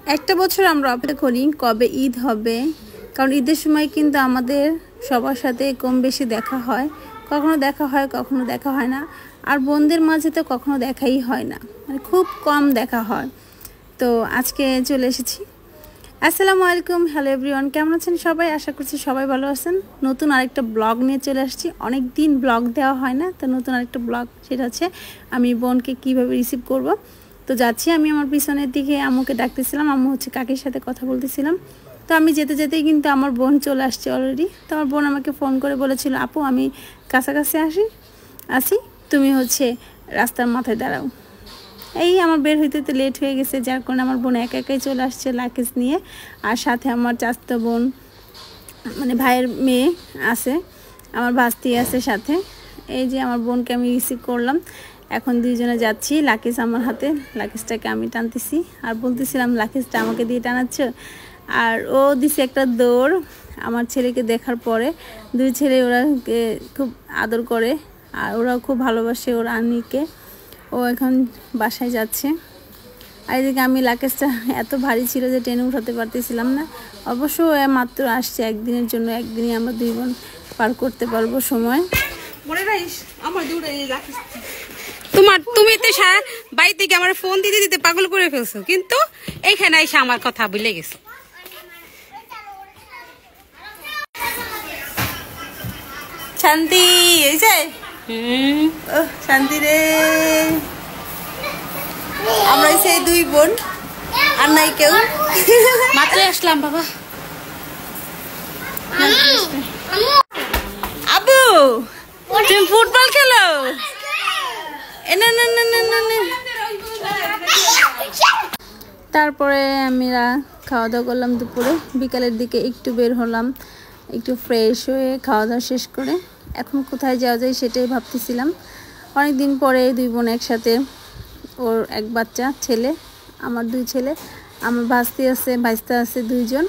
একটা বছর আমরা অপেক্ষা করি কবে ঈদ হবে, কারণ ঈদের সময় কিন্তু আমাদের সবার সাথে কম বেশি দেখা হয়, কখনো দেখা হয় কখনো দেখা হয় না। আর বোনদের মাঝে তো কখনো দেখাই হয় না, মানে খুব কম দেখা হয়। তো আজকে চলে এসেছি। আসসালামু আলাইকুম, হ্যালো এভরিওয়ান, কেমন আছেন সবাই? আশা করছি সবাই ভালো আছেন। নতুন আরেকটা ব্লগ নিয়ে চলে আসছি। অনেক দিন ব্লগ দেওয়া হয় না, তো নতুন আরেকটা ব্লগ, সেটা হচ্ছে আমি বোনকে কিভাবে রিসিভ করব। তো যাচ্ছি আমি আমার পিছনের দিকে, আম্মুকে ডাকতেছিলাম, আম্মু হচ্ছে কাকির সাথে কথা বলতেছিলাম। তো আমি যেতে যেতেই কিন্তু আমার বোন চলে আসছে অলরেডি। তো আমার বোন আমাকে ফোন করে বলেছিল, আপু আমি কাছাকাছি আসি, তুমি হচ্ছে রাস্তার মাথায় দাঁড়াও। এই আমার বের হইতে তো লেট হয়ে গেছে, যার কারণে আমার বোন একা একাই চলে আসছে লাগেজ নিয়ে। আর সাথে আমার চাচাতো বোন, মানে ভাইয়ের মেয়ে আছে, আমার ভাস্তি আছে সাথে। এই যে আমার বোনকে আমি রিসিভ করলাম, এখন দুইজনে যাচ্ছি। লাগেজ আমার হাতে, লাগেজটাকে আমি টানতেছি আর বলতেছিলাম লাগেজটা আমাকে দিয়ে টানাচ্ছ। আর ও দিছে একটা দৌড় আমার ছেলেকে দেখার পরে। দুই ছেলে ওরা খুব আদর করে আর ওরাও খুব ভালোবাসে ওর আন্নিকে। ও এখন বাসায় যাচ্ছে। আর এদিকে আমি লাগেজটা এত ভারী ছিল যে ট্রেনে উঠাতে পারতেছিলাম না। অবশ্য মাত্র আসছে একদিনের জন্য, একদিনই আমরা দুই বোন পার করতে পারবো সময়। তুমি তো বাড়ি থেকে আমার ফোন দিতে দিতে পাগল করে ফেলছো, কিন্তু এইখানে এসে আমার কথা ভুলে গেছো। শান্তি হয়েছে, শান্তি রে। আমরা সেই দুই বোন, আর নাই কেউ। মাত্র আসলাম বাবা। আবু তুমি ফুটবল খেলো? তারপরে আমরা খাওয়া দাওয়া করলাম দুপুরে। বিকালের দিকে একটু বের হলাম, একটু ফ্রেশ হয়ে খাওয়া দাওয়া শেষ করে এখন কোথায় যাওয়া যায় সেটাই ভাবতেছিলাম। অনেক দিন পরে দুই বোন একসাথে, ওর এক বাচ্চা ছেলে, আমার দুই ছেলে, আমার ভাস্তি আছে, ভাইস্তা আছে দুইজন,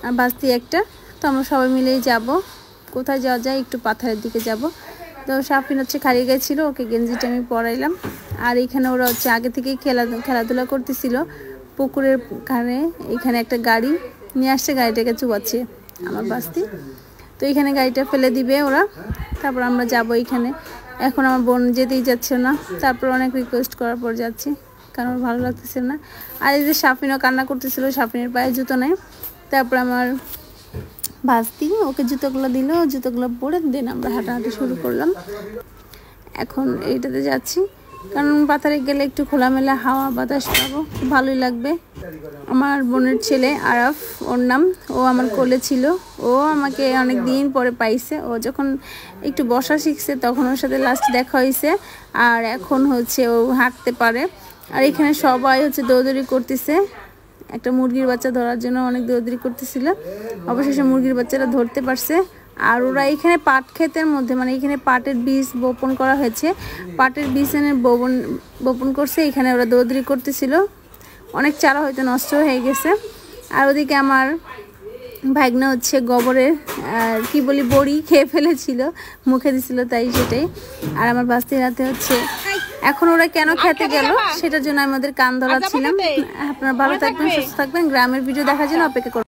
আর ভাস্তি একটা। তো আমরা সবাই মিলেই যাব। কোথায় যাওয়া যায়? একটু পাথারের দিকে যাব। তো সাফিন হচ্ছে খালিয়ে গেছিলো, ওকে গেঞ্জিটা আমি পরাইলাম। আর এইখানে ওরা হচ্ছে আগে থেকেই খেলাধুলা করতেছিল পুকুরের কানে। এখানে একটা গাড়ি নিয়ে আসছে, গাড়িটাকে চুবাচ্ছে আমার ভাস্তি। তো এখানে গাড়িটা ফেলে দিবে ওরা, তারপর আমরা যাব এইখানে। এখন আমার বোন যেতেই যাচ্ছে না, তারপর অনেক রিকোয়েস্ট করার পর যাচ্ছি, কারণ ভালো লাগতেছে না। আর এই যে সাফিনও কান্না করতেছিল, সাফিনের পায়ে জুতো নেই। তারপর আমার ভাস্তি ওকে জুতোগুলো দিল, জুতোগুলো পরে দেন আমরা হাঁটাহাঁটি শুরু করলাম। এখন এইটাতে যাচ্ছি, কারণ পাথারে গেলে একটু খোলামেলা হাওয়া বাতাস পাবো, খুব ভালোই লাগবে। আমার বোনের ছেলে আরাফ, ওর নাম, ও আমার কোলে ছিল। ও আমাকে অনেক দিন পরে পাইছে। ও যখন একটু বসা শিখছে তখন ওর সাথে লাস্ট দেখা হয়েছে। আর এখন হচ্ছে ও হাঁটতে পারে। আর এখানে সবাই হচ্ছে দৌড়দৌড়ি করতেছে, একটা মুরগির বাচ্চা ধরার জন্য অনেক দৌড়দৌড়ি করতেছিল। অবশেষে মুরগির বাচ্চারা ধরতে পারছে। আর ওরা এখানে পাট ক্ষেতের মধ্যে, মানে এখানে পাটের বীজ বপন করা হয়েছে, পাটের বীজ এনে বপন করছে। এখানে ওরা দৌড়দৌড়ি করতেছিল, অনেক চারা হয়তো নষ্ট হয়ে গেছে। আর ওদিকে আমার ভাগনা হচ্ছে গোবরের কি বলি বড়ি খেয়ে ফেলেছিল, মুখে দিছিল তাই সেটাই। আর আমার বাস্তির হাতে হচ্ছে, এখন ওরা কেন খেতে গেল সেটার জন্য আমাদের কান ধরাচ্ছিলাম। আপনারা ভালো থাকবেন, সুস্থ থাকবেন, গ্রামের ভিডিও দেখার জন্য অপেক্ষা করবেন।